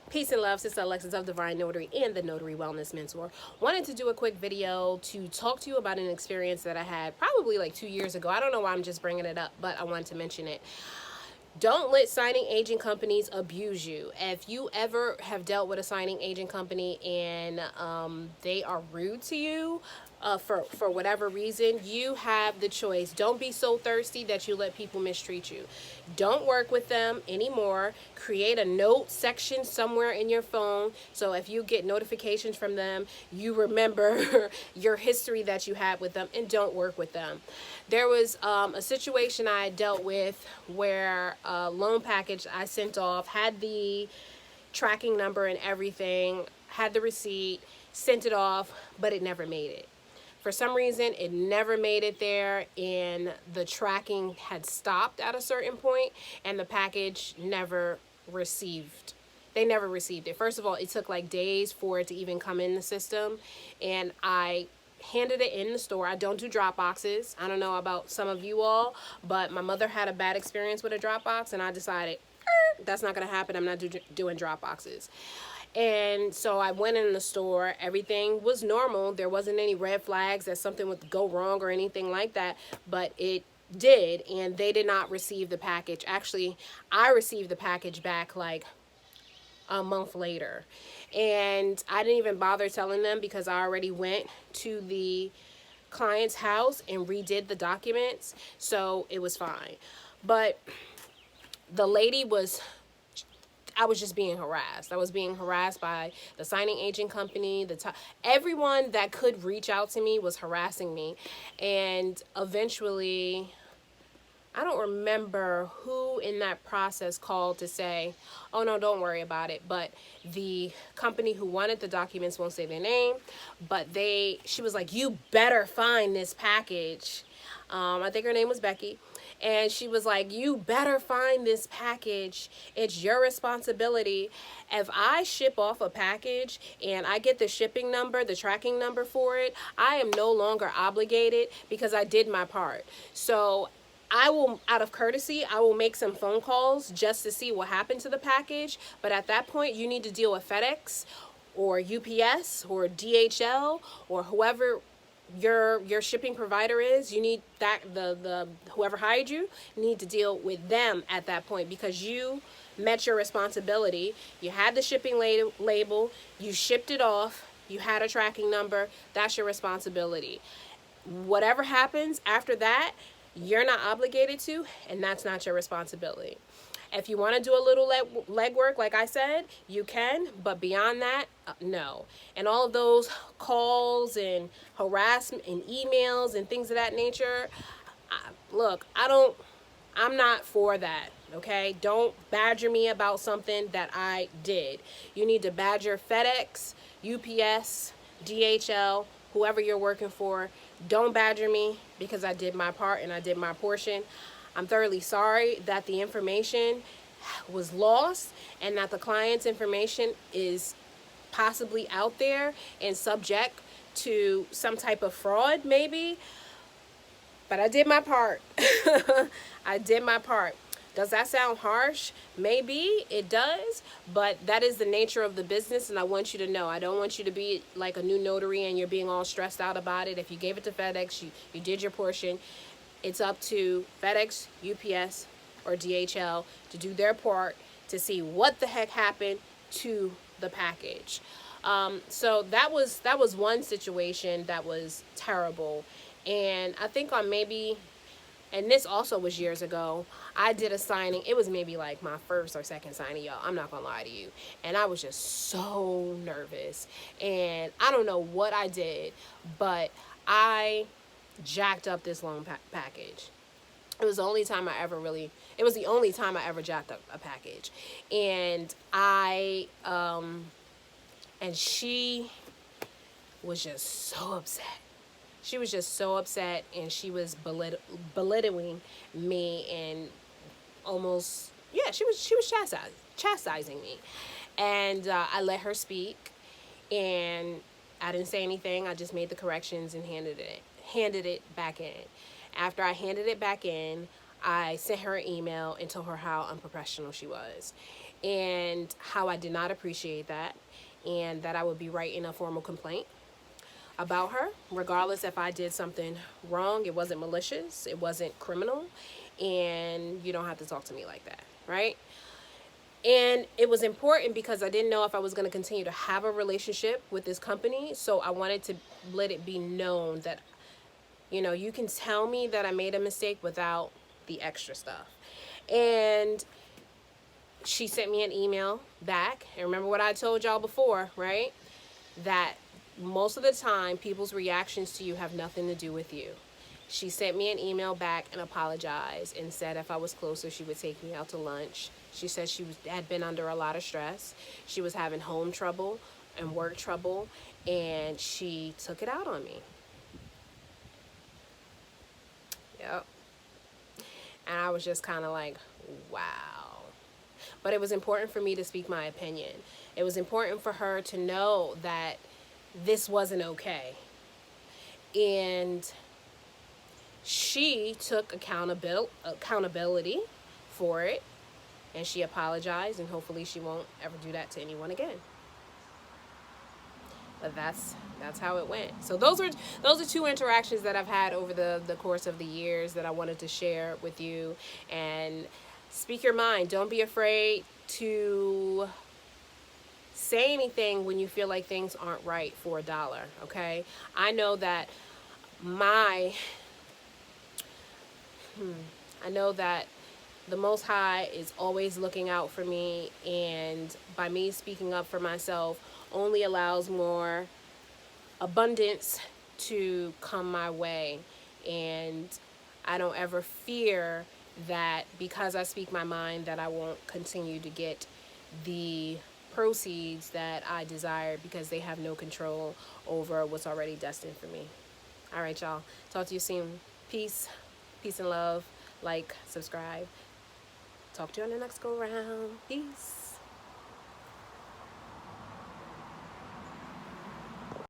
Peace and love, Sister Alexis of Divine Notary and the Notary Wellness Mentor. Wanted to do a quick video to talk to you about an experience that I had probably like 2 years ago. I don't know why I'm just bringing it up, but I wanted to mention it. Don't let signing agent companies abuse you. If you ever have dealt with a signing agent company and they are rude to you for whatever reason, you have the choice. Don't be so thirsty that you let people mistreat you. Don't work with them anymore. Create a note section somewhere in your phone so if you get notifications from them, you remember your history that you had with them, and don't work with them. There was a situation I dealt with where a loan package I sent off had the tracking number and everything, had the receipt, sent it off, but it never made it. For some reason, it never made it there, and the tracking had stopped at a certain point, and the package never received. They never received it. First of all, it took like days for it to even come in the system, and I handed it in the store. I don't do drop boxes. I don't know about some of you all, but my mother had a bad experience with a drop box, and I decided that's not going to happen. I'm not doing drop boxes. And so I went in the store. Everything was normal. There wasn't any red flags that something would go wrong or anything like that, but it did, and they did not receive the package. Actually, I received the package back like a month later, and I didn't even bother telling them because I already went to the client's house and redid the documents, so it was fine. But the lady was, I was just being harassed. I was being harassed by the signing agent company. Everyone that could reach out to me was harassing me. And eventually, I don't remember who in that process called to say, oh no, don't worry about it. But the company who wanted the documents, won't say their name, but she was like, you better find this package. I think her name was Becky. And she was like, you better find this package. It's your responsibility. If I ship off a package and I get the shipping number, the tracking number for it, I am no longer obligated because I did my part. So I will, out of courtesy, I will make some phone calls just to see what happened to the package. But at that point, you need to deal with FedEx or UPS or DHL or whoever your shipping provider is. You need that the whoever hired you need to deal with them at that point because you met your responsibility. You had the shipping label, you shipped it off, you had a tracking number. That's your responsibility. Whatever happens after that, you're not obligated to, and that's not your responsibility. If you want to do a little legwork, like I said, you can, but beyond that, no. And all of those calls and harassment and emails and things of that nature, look, I'm not for that, okay? Don't badger me about something that I did. You need to badger FedEx, UPS, DHL, whoever you're working for. Don't badger me because I did my part and I did my portion. I'm thoroughly sorry that the information was lost and that the client's information is possibly out there and subject to some type of fraud maybe. But I did my part. I did my part. Does that sound harsh? Maybe it does, but that is the nature of the business, and I want you to know. I don't want you to be like a new notary and you're being all stressed out about it. If you gave it to FedEx, you did your portion. It's up to FedEx, UPS, or DHL to do their part to see what the heck happened to the package. So that was one situation that was terrible. And I think on maybe, and this also was years ago, I did a signing. It was maybe like my first or second signing, y'all. I'm not going to lie to you. And I was just so nervous. And I don't know what I did, but I jacked up this loan package. It was the only time I ever jacked up a package. And and she was just so upset. She was just so upset, and she was belittling me and almost, yeah, she was chastising me. And I let her speak, and I didn't say anything. I just made the corrections and handed it back in. After I handed it back in, I sent her an email and told her how unprofessional she was. and how I did not appreciate that, and that I would be writing a formal complaint about her, regardless if I did something wrong. It wasn't malicious, it wasn't criminal, and you don't have to talk to me like that, right? And it was important because I didn't know if I was going to continue to have a relationship with this company. So I wanted to let it be known that, you can tell me that I made a mistake without the extra stuff. And she sent me an email back. And remember what I told y'all before, right? That most of the time, people's reactions to you have nothing to do with you. She sent me an email back and apologized and said if I was closer, she would take me out to lunch. She said had been under a lot of stress. She was having home trouble and work trouble, and she took it out on me. Yep. And I was just kind of like, wow. But it was important for me to speak my opinion. It was important for her to know that this wasn't okay. And she took accountability for it, and she apologized, and hopefully she won't ever do that to anyone again. But that's how it went. So those are two interactions that I've had over the course of the years that I wanted to share with you. And speak your mind. Don't be afraid to say anything when you feel like things aren't right for $1, okay? I know that the Most High is always looking out for me, and by me speaking up for myself only allows more abundance to come my way. And I don't ever fear that because I speak my mind that I won't continue to get the proceeds that I desire, because they have no control over what's already destined for me. All right, y'all. Talk to you soon. Peace and love. Like, subscribe. Talk to you on the next go round. Peace.